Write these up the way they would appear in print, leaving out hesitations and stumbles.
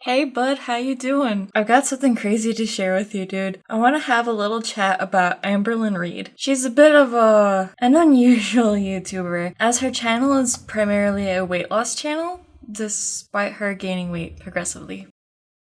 Hey bud, how you doing? I've got something crazy to share with you, dude. I want to have a little chat about Amberlynn Reid. She's a bit of an unusual YouTuber, as her channel is primarily a weight loss channel, despite her gaining weight progressively.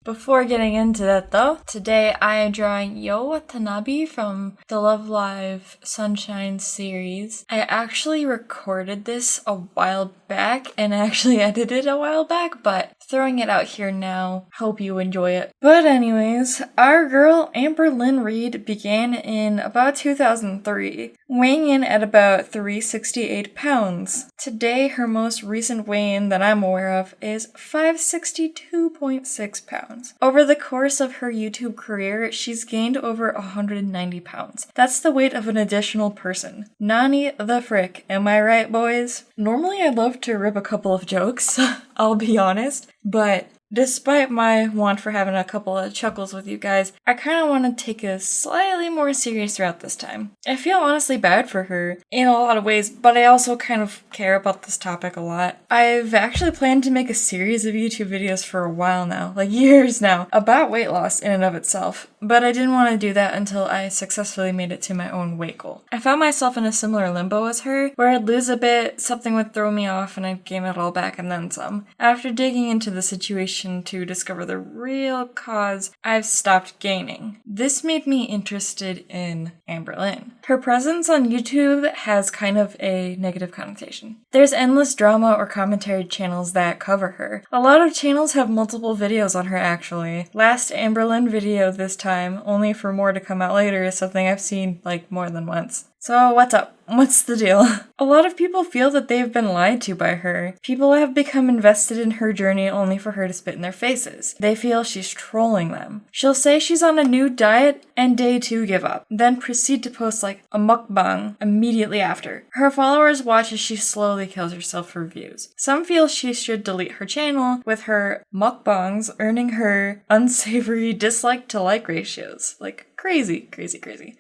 Before getting into that though, today I am drawing Watanabe from the Love Live Sunshine series. I actually recorded this a while back and actually edited a while back, but throwing it out here now. Hope you enjoy it. But anyways, our girl Amberlynn Reid began in about 2003, weighing in at about 368 pounds. Today, her most recent weigh-in that I'm aware of is 562.6 pounds. Over the course of her YouTube career, she's gained over 190 pounds. That's the weight of an additional person. Nani the frick, am I right, boys? Normally I'd love to rip a couple of jokes, I'll be honest, but despite my want for having a couple of chuckles with you guys, I kind of want to take a slightly more serious route this time. I feel honestly bad for her in a lot of ways, but I also kind of care about this topic a lot. I've actually planned to make a series of YouTube videos for a while now, like years now, about weight loss in and of itself, but I didn't want to do that until I successfully made it to my own weight goal. I found myself in a similar limbo as her, where I'd lose a bit, something would throw me off, and I'd gain it all back and then some. After digging into the situation to discover the real cause, I've stopped gaining. This made me interested in Amberlynn. Her presence on YouTube has kind of a negative connotation. There's endless drama or commentary channels that cover her. A lot of channels have multiple videos on her actually. Last Amberlynn video this time, only for more to come out later, is something I've seen like more than once. So what's up? What's the deal? A lot of people feel that they've been lied to by her. People have become invested in her journey only for her to spit in their faces. They feel she's trolling them. She'll say she's on a new diet and day 2 give up, then proceed to post like a mukbang immediately after. Her followers watch as she slowly kills herself for views. Some feel she should delete her channel, with her mukbangs earning her unsavory dislike to like ratios. Like, crazy.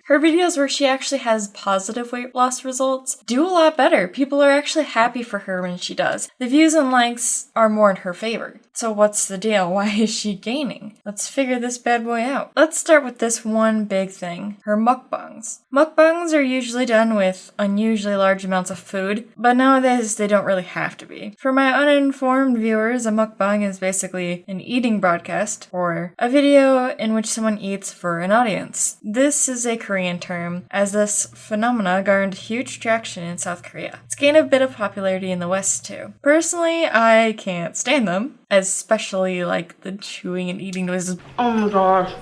Her videos where she actually has positive weight loss results do a lot better. People are actually happy for her when she does. The views and likes are more in her favor. So what's the deal? Why is she gaining? Let's figure this bad boy out. Let's start with this one big thing, her mukbangs. Mukbangs are usually done with unusually large amounts of food, but nowadays they don't really have to be. For my uninformed viewers, a mukbang is basically an eating broadcast, or a video in which someone eats for an audience. This is a Korean term, as this phenomena garnered huge traction in South Korea. It's gained a bit of popularity in the West too. Personally, I can't stand them, especially like the chewing and eating noises. Oh my gosh.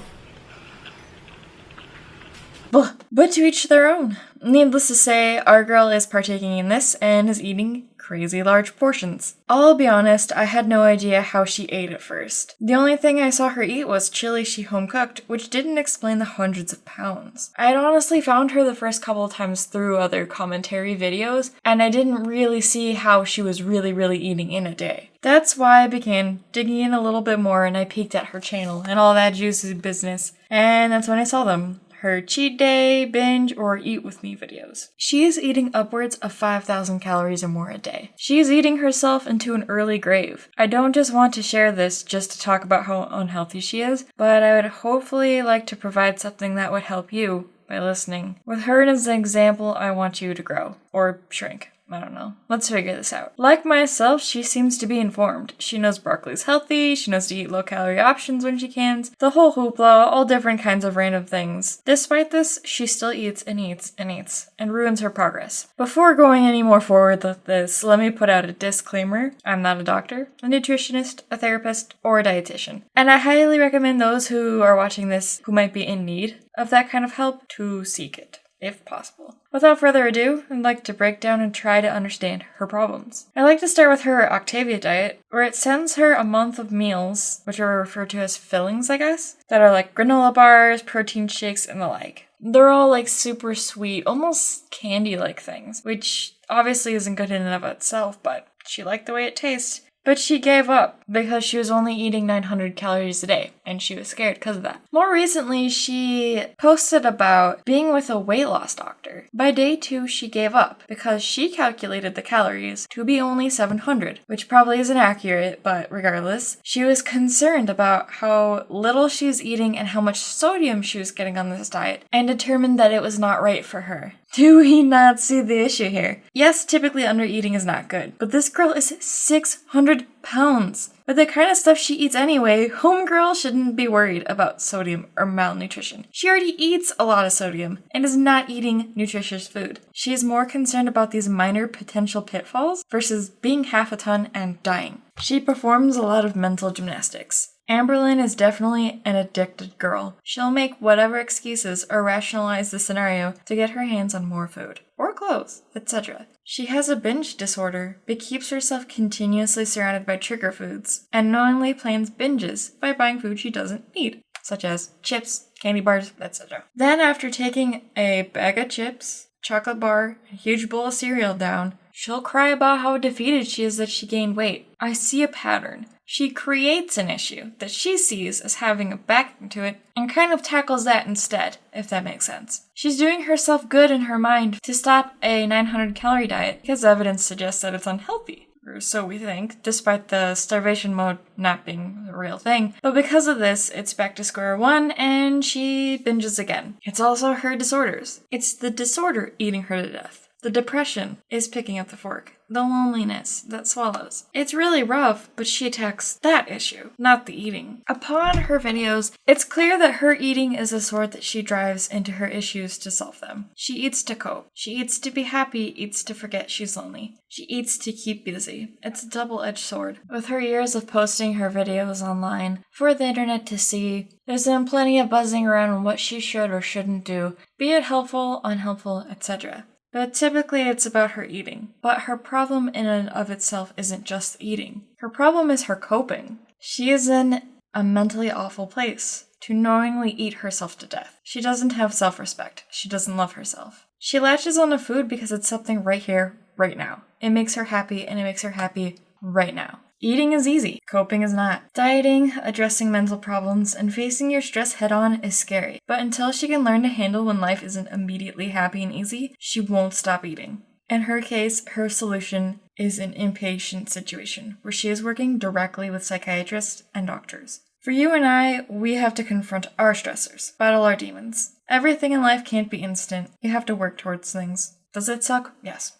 But to each their own. Needless to say, our girl is partaking in this and is eating crazy large portions. I'll be honest, I had no idea how she ate at first. The only thing I saw her eat was chili she home cooked, which didn't explain the hundreds of pounds. I had honestly found her the first couple of times through other commentary videos, and I didn't really see how she was really eating in a day. That's why I began digging in a little bit more, and I peeked at her channel and all that juicy business, and that's when I saw them. Her cheat day, binge, or eat with me videos. She is eating upwards of 5,000 calories or more a day. She is eating herself into an early grave. I don't just want to share this just to talk about how unhealthy she is, but I would hopefully like to provide something that would help you by listening. With her as an example, I want you to grow. Or shrink. I don't know. Let's figure this out. Like myself, she seems to be informed. She knows broccoli's healthy, she knows to eat low-calorie options when she can, the whole hoopla, all different kinds of random things. Despite this, she still eats and eats and eats, and ruins her progress. Before going any more forward with this, let me put out a disclaimer. I'm not a doctor, a nutritionist, a therapist, or a dietitian. And I highly recommend those who are watching this who might be in need of that kind of help to seek it, if possible. Without further ado, I'd like to break down and try to understand her problems. I'd like to start with her Octavia diet, where it sends her a month of meals, which are referred to as fillings, I guess, that are like granola bars, protein shakes, and the like. They're all like super sweet, almost candy-like things, which obviously isn't good in and of itself, but she liked the way it tastes. But she gave up because she was only eating 900 calories a day, and she was scared because of that. More recently, she posted about being with a weight loss doctor. By day 2, she gave up because she calculated the calories to be only 700, which probably isn't accurate, but regardless, she was concerned about how little she was eating and how much sodium she was getting on this diet, and determined that it was not right for her. Do we not see the issue here? Yes, typically undereating is not good, but this girl is 600 pounds. With the kind of stuff she eats anyway, homegirl shouldn't be worried about sodium or malnutrition. She already eats a lot of sodium and is not eating nutritious food. She is more concerned about these minor potential pitfalls versus being half a ton and dying. She performs a lot of mental gymnastics. Amberlynn is definitely an addicted girl. She'll make whatever excuses or rationalize the scenario to get her hands on more food, or clothes, etc. She has a binge disorder, but keeps herself continuously surrounded by trigger foods, and knowingly plans binges by buying food she doesn't need, such as chips, candy bars, etc. Then after taking a bag of chips, chocolate bar, a huge bowl of cereal down, she'll cry about how defeated she is that she gained weight. I see a pattern. She creates an issue that she sees as having a backing to it and kind of tackles that instead, if that makes sense. She's doing herself good in her mind to stop a 900 calorie diet because evidence suggests that it's unhealthy. Or so we think, despite the starvation mode not being a real thing. But because of this, it's back to square one and she binges again. It's also her disorders. It's the disorder eating her to death. The depression is picking up the fork. The loneliness that swallows. It's really rough, but she attacks that issue, not the eating. Upon her videos, it's clear that her eating is the sword that she drives into her issues to solve them. She eats to cope. She eats to be happy, eats to forget she's lonely. She eats to keep busy. It's a double-edged sword. With her years of posting her videos online for the internet to see, there's been plenty of buzzing around on what she should or shouldn't do, be it helpful, unhelpful, etc. But typically it's about her eating. But her problem in and of itself isn't just eating. Her problem is her coping. She is in a mentally awful place to knowingly eat herself to death. She doesn't have self-respect. She doesn't love herself. She latches on to food because it's something right here, right now. It makes her happy, and it makes her happy right now. Eating is easy, coping is not. Dieting, addressing mental problems, and facing your stress head-on is scary. But until she can learn to handle when life isn't immediately happy and easy, she won't stop eating. In her case, her solution is an inpatient situation, where she is working directly with psychiatrists and doctors. For you and I, we have to confront our stressors, battle our demons. Everything in life can't be instant. You have to work towards things. Does it suck? Yes.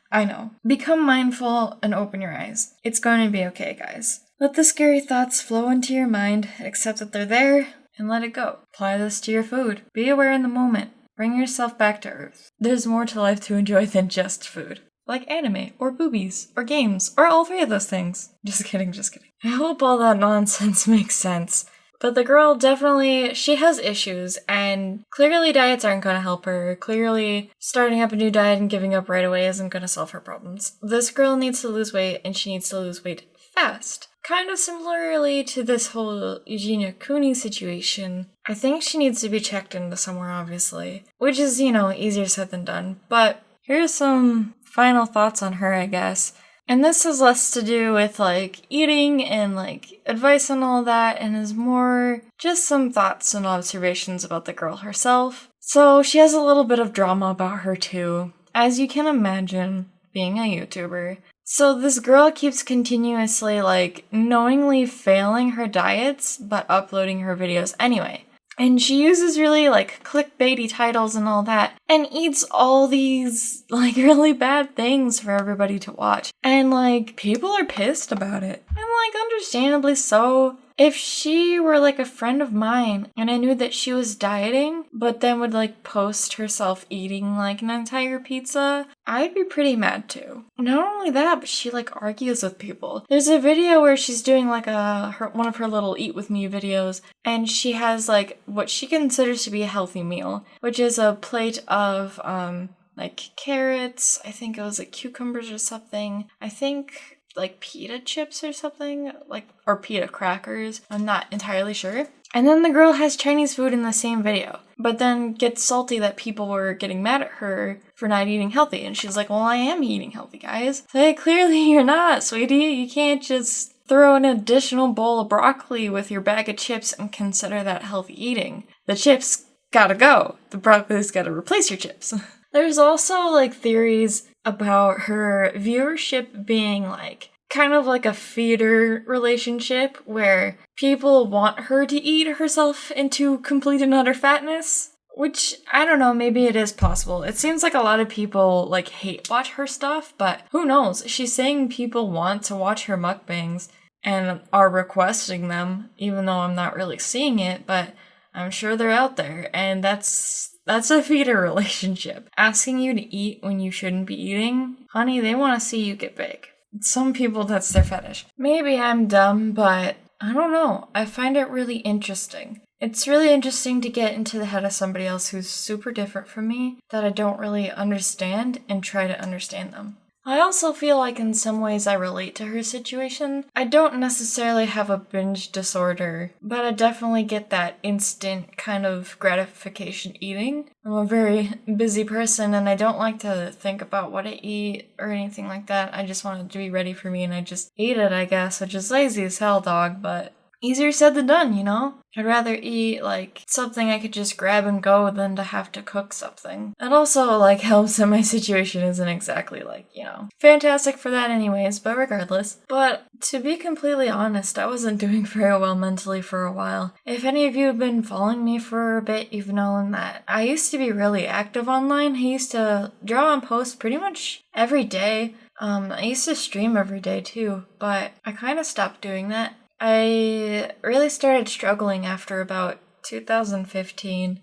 I know. Become mindful and open your eyes. It's going to be okay, guys. Let the scary thoughts flow into your mind, accept that they're there, and let it go. Apply this to your food. Be aware in the moment. Bring yourself back to earth. There's more to life to enjoy than just food. Like anime, or boobies, or games, or all three of those things. Just kidding, just kidding. I hope all that nonsense makes sense. But the girl definitely, she has issues, and clearly diets aren't going to help her. Clearly, starting up a new diet and giving up right away isn't going to solve her problems. This girl needs to lose weight, and she needs to lose weight fast. Kind of similarly to this whole Eugenia Cooney situation, I think she needs to be checked into somewhere, obviously. Which is, easier said than done. But here's some final thoughts on her, I guess. And this has less to do with, eating and, advice and all that, and is more just some thoughts and observations about the girl herself. So, she has a little bit of drama about her, too, as you can imagine, being a YouTuber. So, this girl keeps continuously, knowingly failing her diets, but uploading her videos anyway. And she uses really, clickbaity titles and all that, and eats all these, really bad things for everybody to watch. And, people are pissed about it. And, understandably so. If she were, a friend of mine, and I knew that she was dieting, but then would, post herself eating, an entire pizza, I'd be pretty mad, too. Not only that, but she, argues with people. There's a video where she's doing, one of her little Eat With Me videos, and she has, what she considers to be a healthy meal, which is a plate of, carrots, I think it was, cucumbers or something, I think pita chips or something, or pita crackers. I'm not entirely sure. And then the girl has Chinese food in the same video. but then gets salty that people were getting mad at her for not eating healthy. And she's like, well, I am eating healthy, guys. So, hey, clearly you're not, sweetie. You can't just throw an additional bowl of broccoli with your bag of chips and consider that healthy eating. The chips gotta go. The broccoli's gotta replace your chips. There's also, like, theories about her viewership being, like, kind of like a feeder relationship where people want her to eat herself into complete and utter fatness. Which, I don't know, maybe it is possible. It seems like a lot of people, like, hate watch her stuff, but who knows? She's saying people want to watch her mukbangs and are requesting them, even though I'm not really seeing it, but I'm sure they're out there, and that's a feeder relationship. Asking you to eat when you shouldn't be eating? Honey, they want to see you get big. Some people, that's their fetish. Maybe I'm dumb, but I don't know. I find it really interesting. It's really interesting to get into the head of somebody else who's super different from me, that I don't really understand, and try to understand them. I also feel like in some ways I relate to her situation. I don't necessarily have a binge disorder, but I definitely get that instant kind of gratification eating. I'm a very busy person and I don't like to think about what I eat or anything like that. I just want it to be ready for me and I just eat it, I guess, which is lazy as hell, dog, but easier said than done, you know? I'd rather eat, like, something I could just grab and go than to have to cook something. It also, like, helps that my situation isn't exactly, like, you know, fantastic for that anyways, but regardless. But to be completely honest, I wasn't doing very well mentally for a while. If any of you have been following me for a bit, you've known that I used to be really active online. I used to draw and post pretty much every day. I used to stream every day too, but I kind of stopped doing that. I really started struggling after about 2015.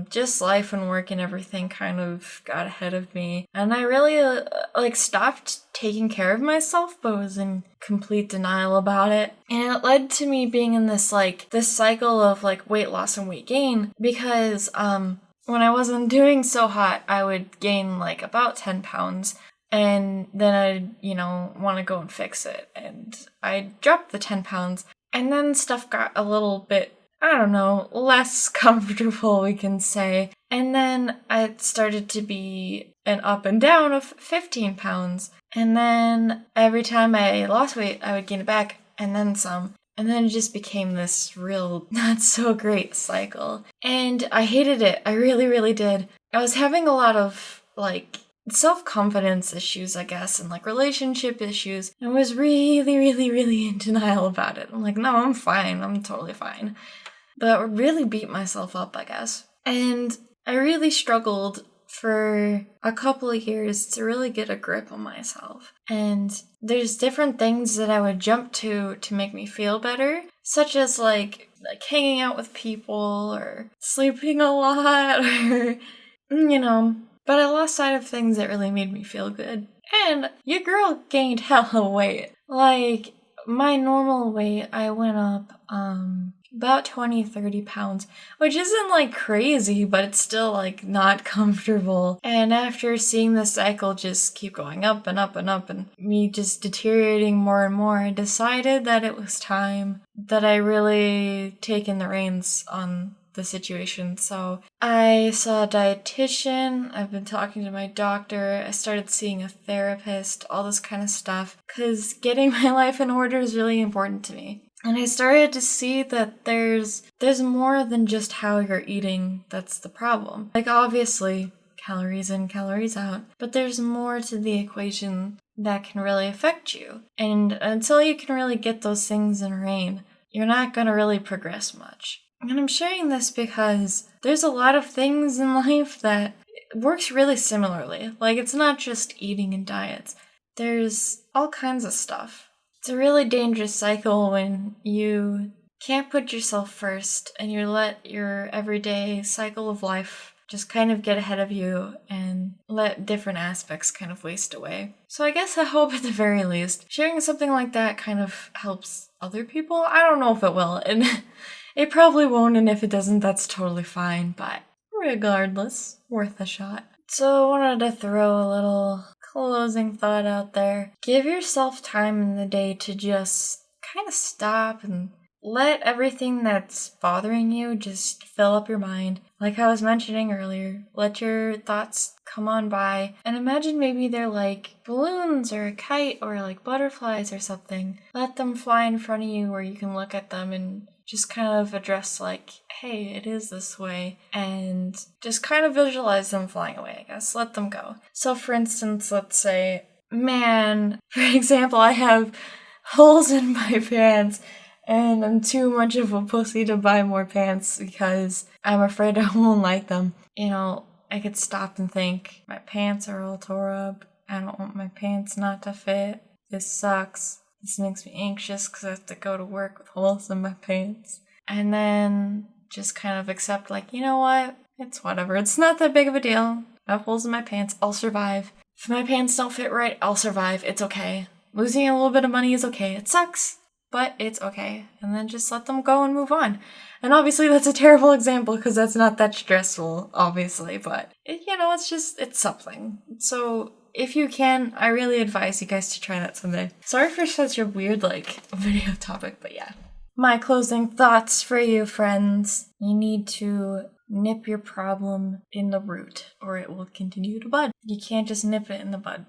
Just life and work and everything kind of got ahead of me. And I really, stopped taking care of myself, but was in complete denial about it. And it led to me being in this cycle of, weight loss and weight gain, because, when I wasn't doing so hot, I would gain, about 10 pounds. And then I'd, want to go and fix it. And I dropped the 10 pounds. And then stuff got a little bit, I don't know, less comfortable, we can say. And then it started to be an up and down of 15 pounds. And then every time I lost weight, I would gain it back and then some. And then it just became this real not so great cycle. And I hated it. I really, really did. I was having a lot of, self-confidence issues, I guess, and relationship issues, and was really, really, really in denial about it. I'm like, no, I'm fine, I'm totally fine. But really beat myself up, I guess. And I really struggled for a couple of years to really get a grip on myself. And there's different things that I would jump to make me feel better, such as hanging out with people or sleeping a lot or, but I lost sight of things that really made me feel good. And your girl gained hella weight. My normal weight, I went up about 20-30 pounds, which isn't crazy, but it's still not comfortable. And after seeing the cycle just keep going up and up and up and me just deteriorating more and more, I decided that it was time that I really take in the reins on the situation. So I saw a dietitian, I've been talking to my doctor, I started seeing a therapist, all this kind of stuff, because getting my life in order is really important to me. And I started to see that there's more than just how you're eating that's the problem. Obviously, calories in, calories out, but there's more to the equation that can really affect you. And until you can really get those things in rein, you're not going to really progress much. And I'm sharing this because there's a lot of things in life that works really similarly. It's not just eating and diets. There's all kinds of stuff. It's a really dangerous cycle when you can't put yourself first and you let your everyday cycle of life just kind of get ahead of you and let different aspects kind of waste away. So I guess I hope at the very least sharing something like that kind of helps other people. I don't know if it will, and it probably won't, and if it doesn't, that's totally fine, but regardless, worth a shot. So I wanted to throw a little closing thought out there. Give yourself time in the day to just kind of stop and let everything that's bothering you just fill up your mind. Like I was mentioning earlier, let your thoughts come on by and imagine maybe they're like balloons or a kite or like butterflies or something. Let them fly in front of you where you can look at them and just kind of address like, hey, it is this way, and just kind of visualize them flying away, I guess. Let them go. So for instance, let's say, man, for example, I have holes in my pants and I'm too much of a pussy to buy more pants because I'm afraid I won't like them. You know, I could stop and think, my pants are all tore up. I don't want my pants not to fit. This sucks. This makes me anxious because I have to go to work with holes in my pants. And then just kind of accept, like, you know what? It's whatever. It's not that big of a deal. I have holes in my pants. I'll survive. If my pants don't fit right, I'll survive. It's okay. Losing a little bit of money is okay. It sucks, but it's okay. And then just let them go and move on. And obviously that's a terrible example because that's not that stressful, obviously, but it's something. So if you can, I really advise you guys to try that someday. Sorry for such a weird, video topic, but yeah. My closing thoughts for you, friends. You need to nip your problem in the root, or it will continue to bud. You can't just nip it in the bud,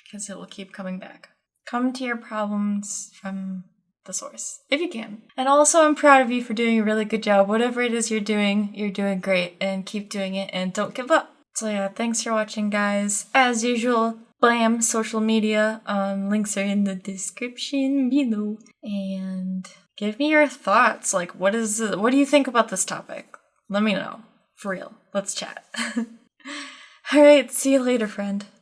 because it will keep coming back. Come to your problems from the source, if you can. And also, I'm proud of you for doing a really good job. Whatever it is you're doing great, and keep doing it, and don't give up. So yeah, thanks for watching, guys. As usual, blam, social media, links are in the description below. And give me your thoughts. What do you think about this topic? Let me know. For real. Let's chat. Alright, see you later, friend.